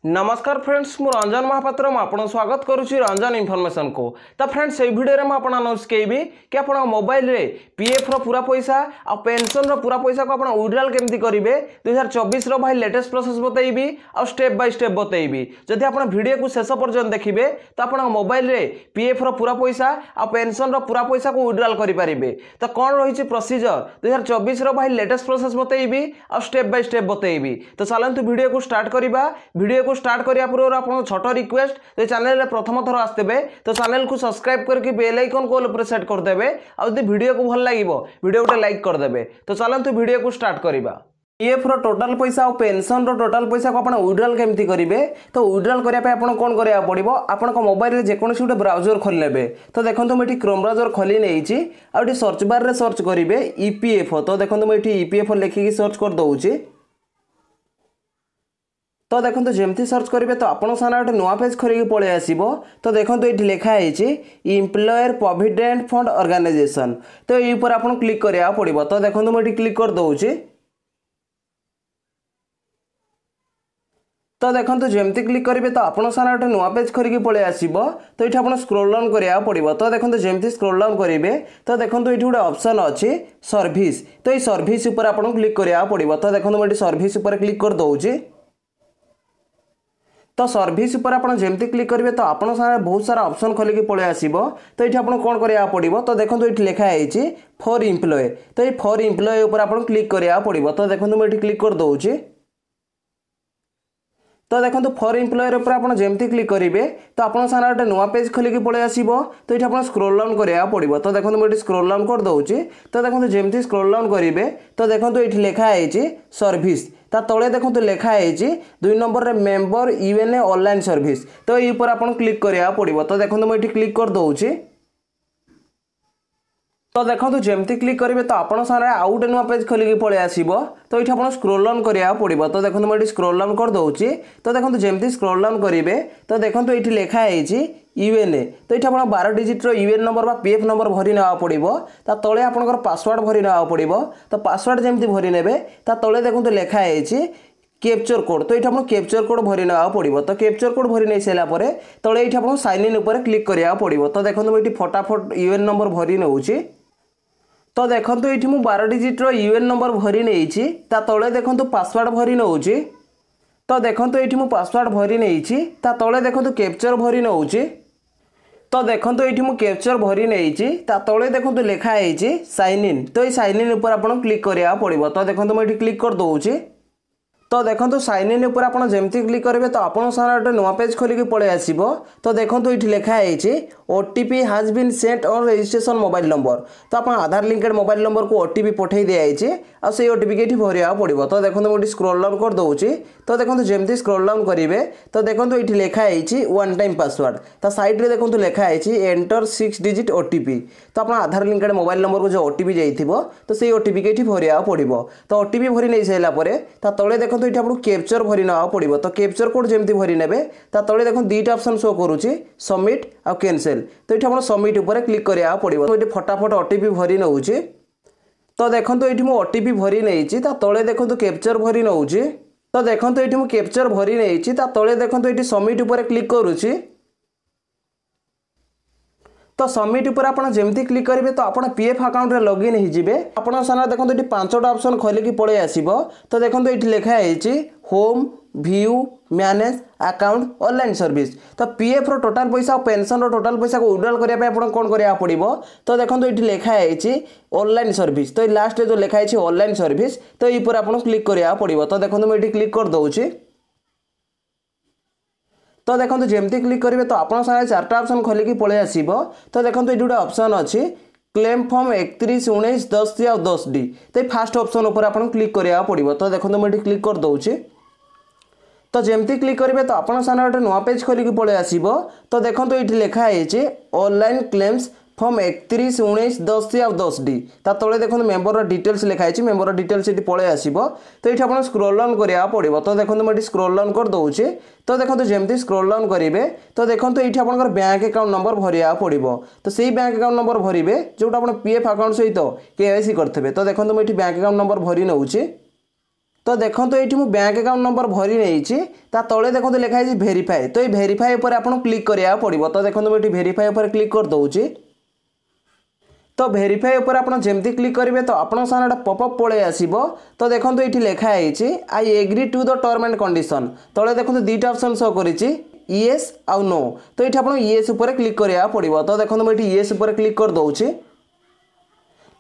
नमस्कार फ्रेंड्स मु रंजन महापात्र आपन स्वागत करुच्ची रंजन इनफॉरमेशन को। तो फ्रेंड्स ये वीडियो में आपन अनाउंस करी कि आप मोबाइल रे पीएफ रो पूरा पैसा आ पेंशन रो पूरा पैसा को आप विड्रॉल केमती करेंगे 2024 रो भाई लेटेस्ट प्रोसेस बतैबी और स्टेप बाय स्टेप बतैबी। जदि आप वीडियो को शेष पर्यंत देखिए तो आप मोबाइल रे पीएफ रो पूरा पैसा आ पेंशन रो पूरा पैसा को विड्रॉल करेंगे। तो कौन रही प्रोसीजर 2024 रो भाई लेटेस्ट प्रोसेस बतैबी और स्टेप बाय स्टेप बतैबी। तो चलतु वीडियो को स्टार्ट करवा। वीडियो को स्टार्ट करिया पूर्व आपन छोट रिक्वेस्ट जे चैनल रे प्रथम थर आस्तेबे तो चैनल को सब्सक्राइब करके बेल आइकन को ऑल पर सेट कर देबे और यदि वीडियो को भल लागिवो वीडियो को लाइक कर देबे। तो चलंतु वीडियो को स्टार्ट करबा। पीएफ रो टोटल पैसा और पेंशन रो टोटल पैसा को आपण विड्रॉल केमती करिवे। तो विड्रॉल करिया पे आपण कोन करिया पड़िबो आपण को मोबाइल रे जे कोनसी उटे ब्राउजर खोल लेबे। तो देखंतु मेठी क्रोम ब्राउजर खोली नेइची आ उठी सर्च बार रे सर्च करिवे ईपीएफओ। तो देखंतु मेठी ईपीएफओ लिखि की सर्च कर दउची। तो देखो जमती सर्च करेंगे तो आपन सामने गोटे नुआ पेज खोल पलि आसो। तो देखो ये लिखाई एम्प्लॉयर प्रोविडेंट फंड ऑर्गेनाइजेशन। तो ये ऊपर आपन क्लिक करा पड़ो। तो देखो मुझे क्लिक कर दूची। तो देखो जमती क्लिक करेंगे तो आपन सामने गोटे नुआ पेज खोल पलि आसो। तो ये आप स्क्रॉल डाउन करा पड़ो। तो देखो जमती स्क्रॉल डाउन करेंगे तो देखो ये गोटे ऑप्शन अच्छी सर्विस। तो ये सर्विस ऊपर आपन क्लिक करा पड़ो। तो देखो मुझे सर्विस ऊपर क्लिक कर दूची। तो सर्विस ऊपर आप जमती क्लिक करेंगे तो आपन सामने बहुत सारा ऑप्शन खोलिकी पलि आसो। तो ये आपन कौन करा पड़ो। तो देखो ये लिखाई फॉर एम्प्लॉय। तो ये फॉर एम्प्लॉय ऊपर आपन क्लिक करा पड़ो। तो देखो मुझे क्लिक कर दूची। तो देखो फॉर एम्प्लॉयर ऊपर आप जमती क्लिक करेंगे तो आपन सामने गोटे नुआ पेज खोलिकी पलि आसो। तो ये आप स्क्रॉल डाउन करा पड़ो। तो देखो मुझे स्क्रॉल डाउन कर दूची। तो देखो जमती स्क्रॉल डाउन करेंगे तो देखो ये लिखाई सर्विस। ता तले देखो लिखाई 2 नंबर रे मेंबर यूएनए ऑनलाइन सर्विस। तो ये ऊपर आपन क्लिक करा पड़ो। तो देखो मुझे क्लिक कर दूची। तो देखो जमती क्लिक करेंगे तो आपन सामने आउ गोटे नुआ पेज खोलिकी पलि आसो। तो ये आप स्क्रॉल डाउन करा पड़ो। तो देखो मुझे स्क्रॉल डाउन कर दूची। तो देखो जमती स्क्रॉल डाउन करेंगे तो देखो ये लिखाई यूएनए। तो ये आप 12 डिजिट यूएन नंबर बा पीएफ नंबर भरी ना पड़ो। ता तले आपनकर पासवर्ड भरी ना पड़ो। तो पासवर्ड जमती भरी नेबे ता तले देखो लिखाई कैप्चर कोड। तो ये आप कैप्चर कोड भरी ना पड़ो। तो कैप्चर कोड भरी नहीं सारा पर तले ये आप साइन इन ऊपर क्लिक करा पड़ो। तो देखो मुझे फटाफट यूएन नंबर भरी नौची। तो देखो ये 12 डिजिट यूएन नंबर भरी नहीं तले देखो पासवर्ड भरी नौची। तो देखो ये पासवर्ड भरी नहीं तले देखो कैप्चर भरी नौची। तो देखो ये कैप्चर भरी नहीं तले देखो लिखाई साइन इन। तो ये साइन इन ऊपर आप क्लिक करा पड़ो। तो देखो मुझे क्लिक कर दूची। तो देखो साइन इन ऊपर आप जमती क्लिक करेंगे तो आपन सामने गोटे नुआ पेज खोलिकी पलि आसो। तो देखो ये लिखाई OTP has been sent on registration mobile number. तो आप आधार लिंकेड मोबाइल नंबर को ओटीपी पठे दिखाई और से ओटीपी के भरिया पड़ो। तो देखो मुझे स्क्रॉल डाउन कर दूची। तो देखो जमती स्क्रॉल डाउन करेंगे तो देखो ये लिखाई वन टाइम पासवर्ड। तो साइड रे देखो लिखाई एंटर 6 डिजिट ओटीपी। तो आप आधार लिंकेड मोबाइल नंबर को जो ओटीपी जाइथिबो तो से ओटीपी के भरिया पड़ो। तो ओटीपी भरी नहीं सारा पर तले देखो ये आपको कैप्चर भरी ना पड़ो। तो कैप्चर कोड जमती भरी ने तले देखो 2टा ऑप्शन शो करुच्ची सबमिट और कैंसिल। तो ये सबमिट ऊपर क्लिक करा पड़ो। ये फटाफट ओटीपी भरी नौची। तो देखो ये ओटीपी भरी नहीं तले देखो कैप्चर भरी नौची। तो देखो ये कैप्चर भरी नहीं तले देखो ये सबमिट ऊपर क्लिक करुच्ची। तो सबमिट ऊपर आप जमती क्लिक करेंगे तो आप पीएफ अकाउंट रे लॉगिन हो जिवे। आपन सामने देखो ये 5टा ऑप्शन खोलिकी पलि आसो। तो देखो ये लिखाई home view manage account online service. तो पीएफ रो टोटल पैसा और पेंशन रो टोटल पैसा को विड्रॉल करने आप कौन करा पड़ो। तो देखो ये लिखाई ऑनलाइन सर्विस। तो लास्ट जो लिखाई ऑनलाइन सर्विस तो ये ऊपर आप क्लिक करा पड़ो। तो देखो मुझे क्लिक कर दूची। तो देखो जमती क्लिक करेंगे तो आपन सामने 4टा ऑप्शन खोलिकी पलि आसो। तो देखो ये गोटे ऑप्शन अच्छी क्लेम फॉर्म 31 19 10 या 10 डी। तो फास्ट ऑप्शन ऊपर आप क्लिक करा पड़ो। तो देखो मुझे क्लिक कर दूची। तो जमती क्लिक करेंगे तो आपन सामने गोटे नुआ पेज खोलिकी पलि आसो। तो देखो ये लिखाई ऑनलाइन क्लेम्स फॉर्म 31 19 10 या 10 डी। तले देखो मेंबर डिटेल्स लिखाई मेंबर डिटेल्स ये पलि आसो। तो ये आप स्क्रॉल डाउन करा पड़ो। तो देखो मुझे स्क्रॉल डाउन कर दूची। तो देखो जमती स्क्रॉल डाउन करेंगे तो देखो ये आप बैंक अकाउंट नंबर भरिया पड़ो। तो सही बैंक अकाउंट नंबर भरवे जोटा आप पीएफ अकाउंट सहित केवाईसी करते। तो देखो मुझे बैंक अकाउंट नंबर भरी नौची। तो देखो ये मुझे बैंक अकाउंट नंबर भरी नहीं तले देखो लिखाई भेरीफाए तो ये भेरीफाए उपर आपको क्लिक करा पड़ो। तो देखो मुझे भेरीफाए उपर क्लिक कर दूँगी। तो भेरीफाए उपर आप जमती क्लिक करेंगे तो आपन सामने पॉपअप पलि आसो। तो देखो ये लिखाई I agree to the term and condition तले देखो दुईटा ऑप्शन शो करी येस आउ नो। तो ये आपको येस उपर क्लिक करा पड़ो। तो देखो मुझे येस उपर क्लिक कर दूँगी।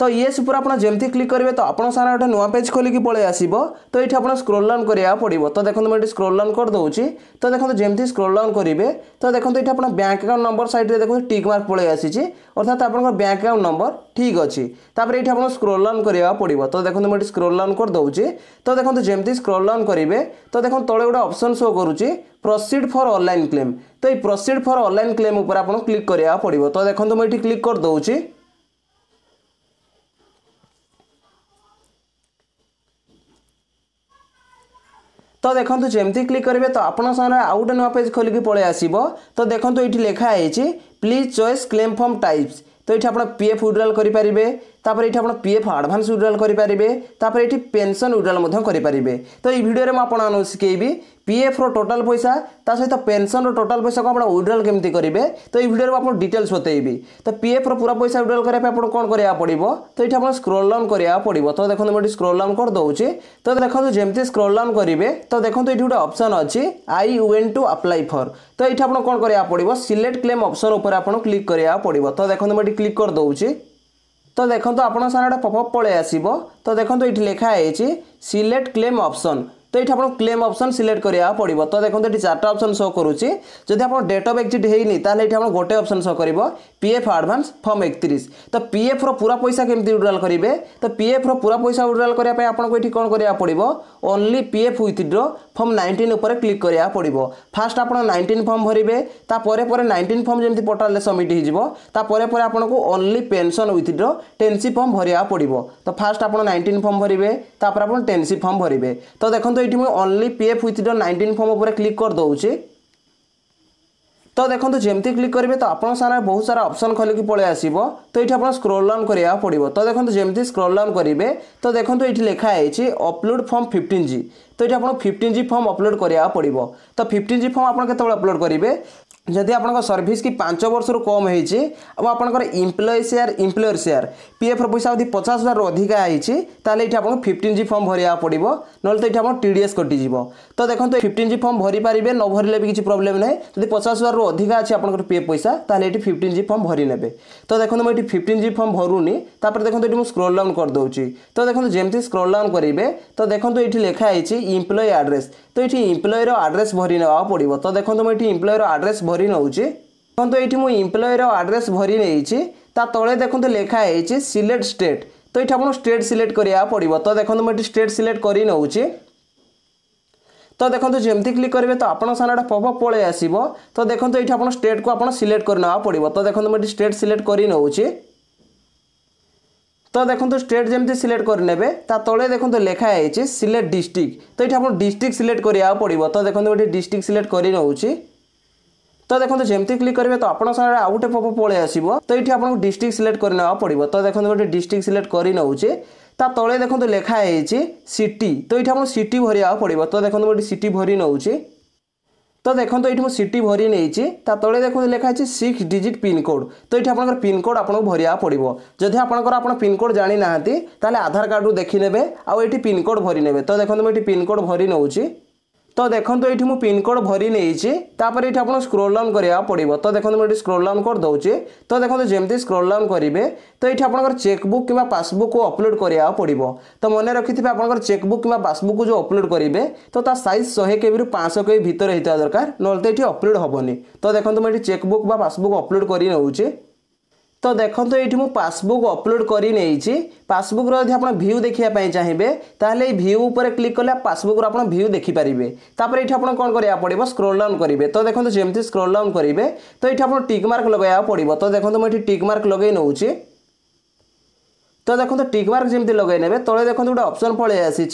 तो येस उपर आप जमती क्लिक करेंगे तो आपन सामने गोटे नुआ पेज खोलिक पलि आसो। तो ये आप स्क्रोल डाउन करा पड़ो। तो देखो मुझे स्क्रोल डाउन कर दूँगी। तो देखो जमती स्क्रोल डाउन करेंगे तो देखो ये आप बैंक अकाउंट नंबर साइड में देखो टिक मार्क पलि आसी अर्थात आप बैंक अकाउंट नंबर ठीक अच्छी। तापर ये आप स्क्रोल डाउन करा पड़ो। तो देखो मुझे स्क्रोल डाउन कर दूँगी। तो देखो जमती स्क्रोल डाउन करेंगे तो देखो तले गोटे ऑप्शन शो करुच्ची प्रोसीड फॉर ऑनलाइन क्लेम। तो ये प्रोसीड फॉर ऑनलाइन क्लेम उपर आप क्लिक करा पड़ो। तो देखो मुझे क्लिक कर दूँगी। तो देखो जमती क्लिक करेंगे तो आपन सामने आउ गोटे नुआ पेज खोलिक पलि आसो। तो देखो ये लिखाई please choice claim form types. तो ये आप पीएफ विड्रॉल करेंगे तापर ये आप पीएफ एडवांस विड्रॉल करेंगे तापर ये पेंशन विड्रॉल करेंगे। तो ये वीडियो में आपको शिखेबी पीएफ रो टोटल पैसा ता सहित पेंशन रो टोटल पैसा को आप विड्रॉल केमती करेंगे। तो ये वीडियो में आपको डिटेल्स बतेबी। तो पीएफ रो पूरा पैसा विड्रॉल करने आपको कौन करा पड़ो। तो ये आप स्क्रोल डाउन करा पड़ो। तो देखो मुझे स्क्रोल डाउन कर दूँगी। तो देखो जमती स्क्रोल डाउन करेंगे तो देखो ये गोटे ऑप्शन अच्छी I want to apply for. तो ये आपको कौन करा पड़ो सिलेक्ट क्लेम ऑप्शन उपर आप क्लिक करा पड़ो। तो देखो मुझे क्लिक कर दूँगी। तो देखो आपन सामने पॉपअप पलि आसो। तो देखो ये लिखाई सिलेक्ट क्लेम ऑप्शन। तो ये आप क्लेम ऑप्शन सिलेक्ट करा पड़ो। तो देखो ये चार्टा ऑप्शन शो करुच्ची जदि आप डेट ऑफ एक्जिट होनी ताले ये गोटे ऑप्शन शो कर पीएफ एडवांस फॉर्म 31। तो पीएफ रो पूरा पैसा केमती विड्रॉल करेंगे। तो पीएफ रो पूरा पैसा विड्रॉल करने आपको ये कौन करा पड़ो ओनली पीएफ विथड्रॉ फॉर्म 19 उपर क्लिक करा पड़ो। फास्ट आप 19 फॉर्म भरेंगे तापर 19 फॉर्म जमी पोर्टाल सबमिट होपर आपको ओनली पेंशन विथड्रॉ 10सी फॉर्म भरिया पड़ो। तो फास्ट आप 19 फॉर्म भरेंगे तापर आप 10सी फॉर्म भरेंगे। तो देखो ये ओनली पीएफ विथड्रॉ 19 फॉर्म उपर क्लिक कर दूँगी। तो देखो जमती क्लिक करेंगे तो आपन सामने बहुत सारा ऑप्शन खोलिक पलि आसो। तो ये आप स्क्रोल डाउन करा पड़ो। तो देखो जमती स्क्रोल डाउन करेंगे तो देखो ये लिखाई अपलोड फॉर्म 15G। तो ये आप 15G फॉर्म अपलोड करा पड़ो। तो 15G फॉर्म आप केत अपलोड करेंगे जदि आप सर्विस की 5 वर्ष रु कम होती और आपंकर इम्प्लॉयर शेयर पीएफ पैसा यदि 50,000 अधिका होती आप 15G फॉर्म भरिया पड़ो ना तो ये आप टीडीएस कटिज। तो देखो 15G फॉर्म भरी पारे न भरले भी किसी प्रोब्लेम ना जब 50,000 रु अधिका अच्छी आप पीएफ पैसा ताले 15G फॉर्म भरी ने। तो देखो मुझे 15G फॉर्म भरूनी देखो ये मुझे स्क्रोल डाउन कर दूँगी। तो देखो जमती स्क्रोल डाउन करेंगे तो देखो ये लिखाई इम्प्लॉय एड्रेस। तो ये इम्प्लॉयर एड्रेस भरी ना पड़ो। तो देखो मुझे इम्प्लॉयर एड्रेस भरी नौ। देखो ये मुझे इम्प्लॉयर एड्रेस भरी नहीं तले देखो लिखाई सिलेक्ट स्टेट। तो ये आप स्टेट सिलेक्ट करा पड़ो। तो देखो मुझे स्टेट सिलेक्ट कर नौ। तो देखो जमती क्लिक करेंगे तो आपन सामने पॉपअप पलि आसो। तो देखो ये आप स्टेट को आप सिलेक्ट करना पड़ो। तो देखो मुझे स्टेट सिलेक्ट कर नौ। तो देखो स्टेट जमती सिलेक्ट करने तले देखो लिखाई सिलेक्ट डिस्ट्रिक्ट। तो ये आप डिस्ट्रिक्ट सिलेक्ट करा पड़ो। तो देखो ये डिस्ट्रिक्ट सिलेक्ट कर नौ। तो देखो जमती क्लिक करेंगे तो आपन सामने आउ गोटे पॉपअप पलि आसो। तो ये आपको डिस्ट्रिक्ट सिलेक्ट करना पड़ो। तो देखो गोटे डिस्ट्रिक्ट सिलेक्ट कर नौ तले देखो लिखाई सिटी। तो ये आप सिटी भरिया पड़ो। तो देखो गोटे सिटी भरी नौ। तो देखो ये मुझे सिटी भरी नहीं तले देखो लिखाई 6 डिजिट पिन कोड। तो ये आप पिन कोड आपको भरिया पड़ो। जदि आप पिन कोड जानी ना ताले आधार कार्ड देखने आउ ये पिन कोड भरी ने। तो देखो मुझे पिन कोड भरी नौ। तो देखो ये मुझे पिन कोड भरी नहीं तापर ये आप स्क्रोल डाउन करा पड़ो। तो देखो मुझे स्क्रोल डाउन कर दूँगी। तो देखो जमती स्क्रोल डाउन करेंगे तो ये आप चेकबुक कि पासबुक को अपलोड करा पड़ो। तो मन रखिथे आप चेकबुक कि पासबुक जो अपलोड करेंगे तो ता साइज 100 KB रु 500 KB भितर होता दरकार ना तो ये अपलोड हेनी। तो देखो मुझे चेकबुक पासबुक अपलोड कर नौ। तो देखो ये मुझे पासबुक अपलोड कर नहीं पासबुक आप भ्यू देखापी चाहिए ताहले भ्यू उपर क्लिक कले पासबुक आप भ्यू देखिपारे। तापर ये आप कौन करा पड़ो स्क्रोल डाउन करेंगे। तो देखो जमती स्क्रोल डाउन करेंगे तो ये आप टिक मार्क लगाया पड़ो। तो देखो मुझे टिक मार्क लगे नौ। तो देखो टिक मार्क जमी लगे तले देखो गोटे ऑप्शन पलि आसी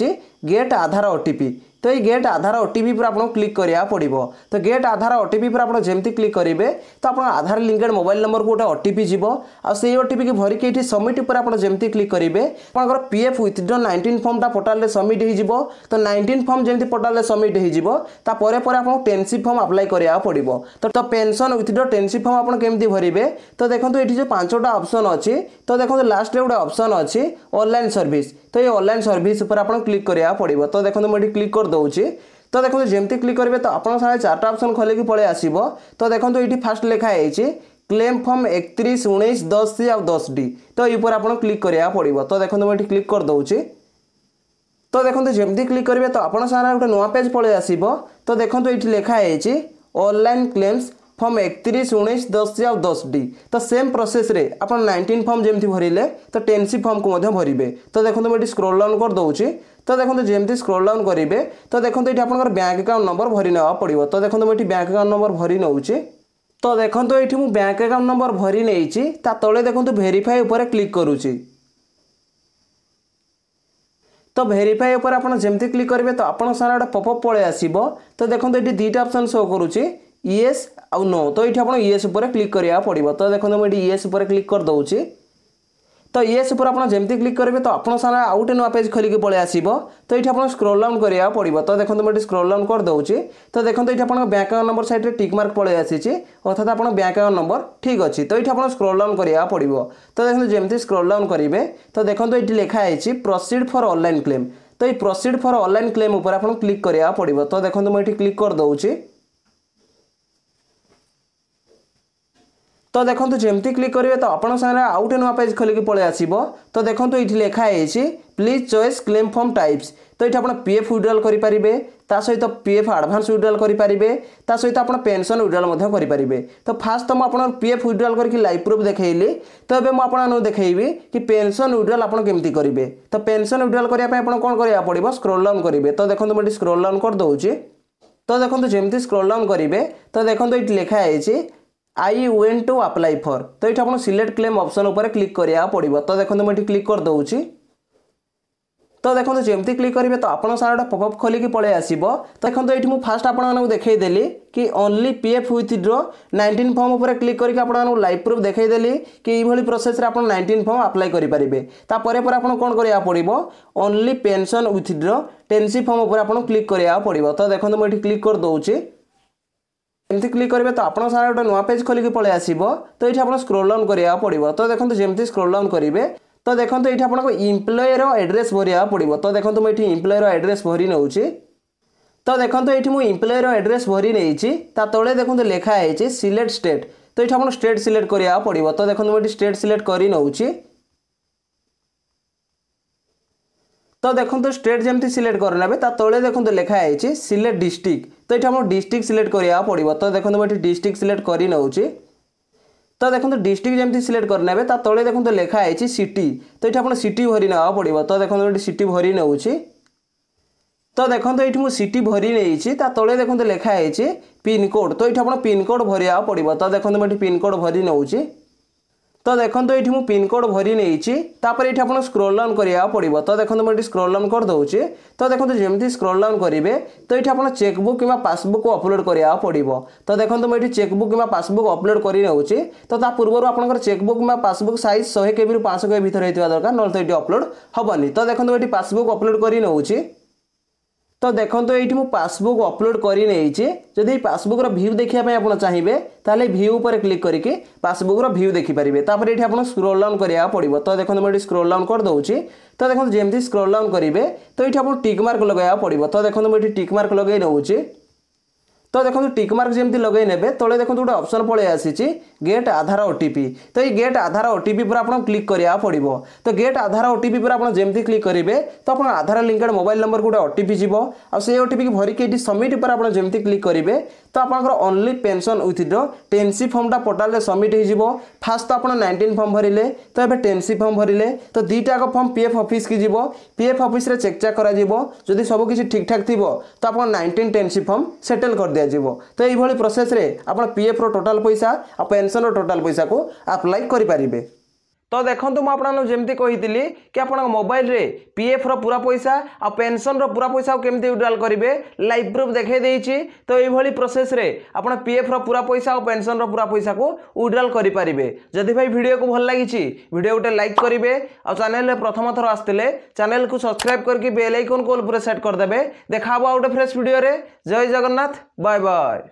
गेट आधार ओटीपी। तो ये गेट आधार ओटीपी पर आपको क्लिक करिया पड़िबो। तो गेट आधार ओटीपी पर आप जेमती क्लिक करेंगे तो आप आधार लिंकेड मोबाइल नंबर को गोटे ओटीपी जीव आ से ओटीपी की भरिक ये सबमिट पर आप जेमती क्लिक करेंगे आपंकर पीएफ विथड्रॉ 19 फॉर्मटा पोर्टाल सबमिट हो। तो 19 फॉर्म जमी पोर्टाल सबमिट होपर आपको टेनसी फॉर्म अप्लाई करा पड़ो। तो पेंशन विथड्रॉ टेनसी फॉर्म आप केमती भरवे तो देखो ये जो 5टा ऑप्शन अच्छी तो देखो लास्ट गोटे ऑप्शन अच्छी ऑनलाइन सर्विस। तो ये ऑनलाइन सर्विस पर आप क्लिक करा पड़ो। तो देखो मुझे क्लिक कर दूसरी। तो देखो जमती क्लिक करेंगे तो आप सारे 4टा ऑप्शन खोलिकी पलि आसो। तो देखो ये फास्ट लिखाई क्लेम फॉर्म 31 19 10 आ 10D। तो ये आप क्लिक करा पड़ो। तो देखो मुझे क्लिक कर दूसरी। तो देखो जमती क्लिक करेंगे तो आप सारा गोटे नुआ पेज पलि आसो। तो देखो ये लिखाई ऑनलाइन क्लेम्स फॉर्म 31 19 10 आ 10D। तो सेम प्रोसेस रे आप 19 फॉर्म जमी भरिले तो 10C फॉर्म को भरवे। तो देखो मुझे स्क्रॉल डाउन कर दूसरी। तो देखो जमती स्क्रॉल डाउन करेंगे तो देखो ये आप बैंक अकाउंट नंबर भरी ना पड़ो। तो देखो मुझे बैंक अकाउंट नंबर भरी नौचे। तो देखो ये मुझे बैंक अकाउंट नंबर भरी नहीं तले देखो वेरीफाई उपर क्लिक करुच्ची। तो वेरीफाई उपर आप जमती क्लिक करेंगे तो आप सारा गोटे पॉपअप पलि आसो। तो देखो ये 2टा ऑप्शन शो करुच्ची येस आउ नो। तो ये आप येस उपर क्लिक करा पड़ो। तो देखो मुझे येस उपर क्लिक कर दूसरी। तो येस उपर आप जमती क्लिक करेंगे तो आप सारा आउ गोटे नुआ पेज खोलिकी पलि आसो। तो ये आप स्क्रॉल डाउन करा पड़ो। तो देखो मुझे स्क्रॉल डाउन कर दूसरी। तो देखो ये आप बैंक अकाउंट नंबर साइड में टिक मार्क पलि आसी अर्थात आप बैंक अकाउंट नंबर ठीक अच्छी। तो ये आप स्क्रॉल डाउन करा पड़ो। तो देखो जमती स्क्रॉल डाउन करेंगे तो देखो ये लिखाई प्रोसीड फॉर ऑनलाइन क्लेम। तो ये प्रोसीड फॉर ऑनलाइन क्लेम उपर आप क्लिक करा पड़ो। तो देखो मुझे क्लिक कर दूसरी। तो देखो जमती क्लिक करेंगे तो आप सारे आउ गोटे नुआ पेज खोलिकी पलि आसो। तो देखो ये लिखाई please choice claim form types. तो ये आप पीएफ विड्रॉल करेंगे सहित पीएफ एडवांस विड्रॉल करेंगे सहित आप पेंशन विड्रॉल करेंगे। तो फास्ट तो मुझे पीएफ विड्रॉल करके लाइव प्रूफ देखली। तो ये मुझे देखी कि पेंशन विड्रॉल आप केमती करेंगे। तो पेंशन विड्रॉल करने कौन करा पड़ो स्क्रॉल डाउन करेंगे। तो देखो मुझे स्क्रॉल डाउन कर दूसरी। तो देखो जमती स्क्रॉल डाउन करेंगे तो देखो ये लिखाई I want to apply for. तो ये आप सिलेक्ट क्लेम ऑप्शन उपर क्लिक करा पड़ो। तो देखो मुझे क्लिक कर दूसरी। तो देखो जमती क्लिक करेंगे तो आप सारा गोटे पॉपअप खोलिकी पलि आसो। तो देखो ये मुझे फास्ट आपको देखईदेली कि ओनली पीएफ विथड्रॉ 19 फॉर्म उपर क्लिक करके आपको लाइव प्रूफ देखईदेली कि ये प्रोसेस आप 19 फॉर्म अप्लाई करेंगे। तापर आप कौन करा पड़ो only pension withdraw 10C form उपर आप क्लिक करा पड़ो। तो देखो मुझे क्लिक कर दूसरी। एमती क्लिक करेंगे तो आप सारा गोटे नुआ पेज खोलिकी पलि आसो। तो ये आप स्क्रॉल डाउन करा पड़ो। तो देखो जमती स्क्रॉल डाउन करेंगे तो देखो ये आपको इम्प्लॉयर एड्रेस भरिया पड़ो। तो देखो मुझे इम्प्लॉयर एड्रेस भरी नौची। तो देखो ये मुझे इम्प्लॉयर एड्रेस भरी नहीं तले देखो लिखाई सिलेक्ट स्टेट। तो ये आप स्टेट सिलेक्ट करा पड़ो। तो देखो मुझे स्टेट सिलेक्ट कर नौची। तो देखो स्टेट जमती सिलेक्ट करने तले देखो लिखाई सिलेक्ट डिस्ट्रिक्ट। तो ये आप डिस्ट्रिक्ट सिलेक्ट करा पड़ो। तो देखो मुझे डिस्ट्रिक्ट सिलेक्ट कर नौची। तो देखो डिस्ट्रिक्ट जमती सिलेक्ट करने तले देखो लिखाई सिटी। तो ये आप सिटी भरी ना पड़ो। तो देखो ये सिटी भरी नौची। तो देखो ये मुझे सिटी भरी नहीं तले देखो लिखाई पिनकोड। तो ये आप पिनकोड भरिया पड़ो। तो देखो मुझे पिनकोड भरी नौची। तो देखो ये मुझे पिनकोड भरी नहीं तापर ये आप स्क्रॉल डाउन करा पड़ो। तो देखो मुझे स्क्रॉल डाउन कर दूसरी। तो देखो जमती स्क्रॉल डाउन करेंगे तो ये आप चेकबुक कि पासबुक अपलोड करा पड़ो। तो देखो मुझे चेकबुक कि पासबुक अपलोड कर नौची। तो पूर्व आप चेकबुक कि पासबुक साइज 100 KB रू 500 KB भितर होता दरकार ना तो ये अपलोड हेनी। तो देखो ये पासबुक अपलोड कर नौची। तो देखो ये मुझे पासबुक अपलोड कर नहीं जदि पासबुक भ्यू देखापी आप चाहिए ताले भ्यू पर क्लिक करके पासबुक भ्यू देखिपारे। ये आप स्क्रॉल डाउन करा पड़ो। तो देखो मुझे स्क्रॉल डाउन कर दूसरी। तो देखो जमती स्क्रॉल डाउन करेंगे तो ये आप टिक मार्क लगे पड़ो। तो देखो मुझे टिक मार्क लगे नौची। तो देखो टिक मार्क जमी लगे ने तले देखो गोटे ऑप्शन पलि आसी गेट आधार ओटीपी। तो ये गेट आधार ओटीपी पर आप क्लिक करा पड़ो। तो गेट आधार ओटीपी पर आप जमती क्लिक करेंगे तो आप आधार लिंकेड मोबाइल नंबर गोटे ओटीपी जीव से ओटीपी की भरिक ये सबमिट पर आप जमती क्लिक करेंगे तो आप ओनली पेंशन विथड्रॉ 10C फॉर्मटा पोर्टाल सबमिट हो। फास्ट तो आप 19 फॉर्म भरिले तो ये 10C फॉर्म भरिले तो 2टा फॉर्म पीएफ ऑफिस की जीव। पीएफ ऑफिस रे चेक चेक करा जीव जदि सब किसी ठीक ठाक थी तो आप 19 10C फॉर्म सेटल कर दिया जीव। तो ये प्रोसेस रे आप पीएफ रो टोटाल पैसा और पेंशन रो टोटाल पैसा को अप्लाई करि पारिबे। तो देखो मुझे जमी कही कि आप मोबाइल रे पीएफ रो पूरा पैसा आ पेंशन रो पूरा पैसा केमती विड्रॉल करेंगे लाइव प्रूफ देखे देइछि। तो ये प्रोसेस रे आप पीएफ रो पूरा पैसा और पेंशन रो पूरा पैसा को विड्रॉल करेंगे। जदि भाई वीडियो को भल लगी वीडियो गोटे लाइक करेंगे और चैनल प्रथम थर आसते चैनल को सब्सक्राइब करके बेल आइकन को सेट करदे। देखा गोटे फ्रेश वीडियो रे। जय जगन्नाथ, बाय बाय।